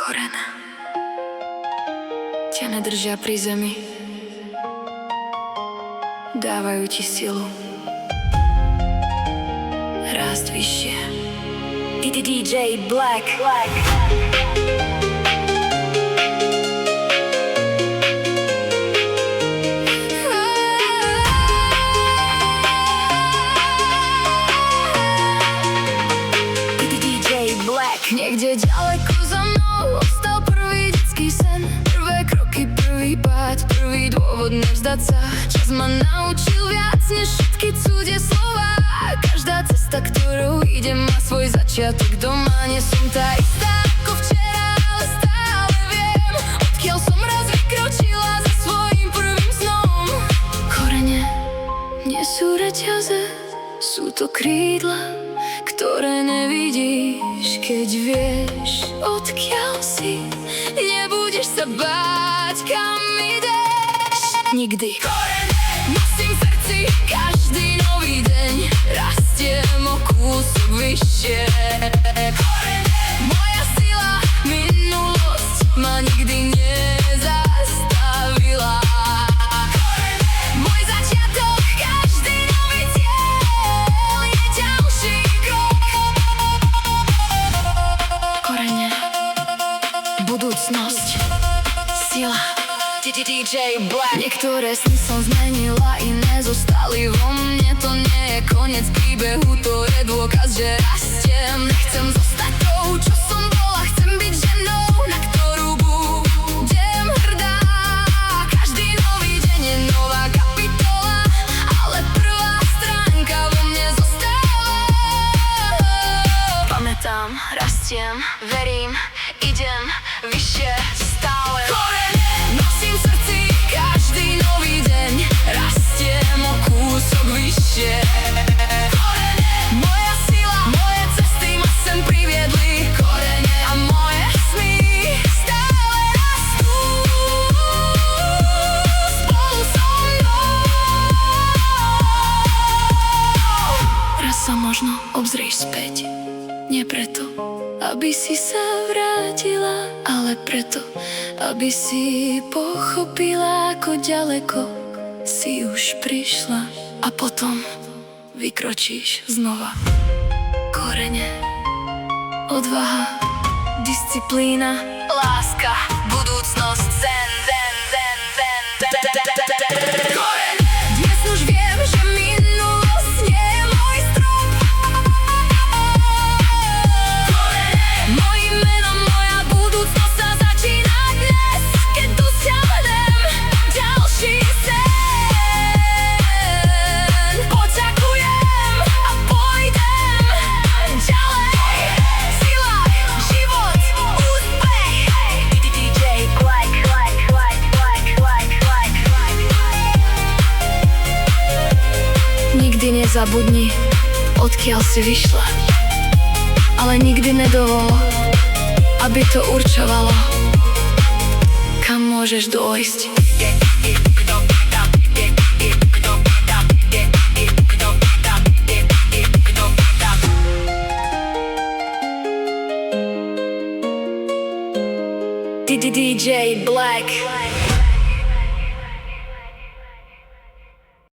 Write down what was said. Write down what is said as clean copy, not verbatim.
Korene ťa nedržia pri zemi, dávajú ti silu rásť vyššie. DJ Black. Niekde ďaleko za mnou ostal prvý detský sen, prvé kroky, prvý pád, prvý dôvod nevzdať sa. Čas ma naučil viac než všetky cudzie slová. Každá cesta, ktorou idem, má svoj začiatok doma. Nie som tá istá ako včera, ale stále viem, odkiaľ som raz vykročila za svojím prvým snom. Korene nie sú reťaze, sú to krídla, ktoré nevidíš, keď vieš, odkiaľ si. Nebudeš sa báť, kam ideš nikdy. Korene nosím v srdci každý nový deň, rastiem o kúsok vyššie. Korene, moja sila, minulosť ma nikdy nezastavila. Korene, môj začiatok, každý nový cieľ je ďalší krok. Korene, budúcnosť, sila. DJ Black. Niektoré sny som zmenila, iné zostali vo mne. To nie je koniec príbehu, to je dôkaz, že rastiem. Nechcem zostať tou, čo som bola, chcem byť ženou, na ktorú budem hrdá. Každý nový deň je nová kapitola, ale prvá stránka vo mne zostáva. Pamätám, rastiem, verím, idem vyššie stále. Korene nosím v srdci každý nový deň, rastiem o kúsok vyššie. Korene, moja sila, moje cesty ma sem priviedli. Korene a moje sny stále rastú spolu so mnou. Raz sa možno obzrieš späť, nie preto, aby si sa vrátila, ale preto, aby si pochopila, ako ďaleko si už prišla. A potom vykročíš znova. Korene, odvaha, disciplína, láska, budúcnosť, zen. Korene, dnes už viem, že minulosť nie je môj strop. Korene, mojím menom, moja budúcnosť sa začína dnes, keď dosiahnem ďalší sen. Poďakujem a pôjdem ďalej. Sila, život, úspech. DJ Black. Nikdy nezabudni, odkiaľ si vyšla, ale nikdy nedovol, aby to určovalo, kam môžeš dôjsť. DJ Black.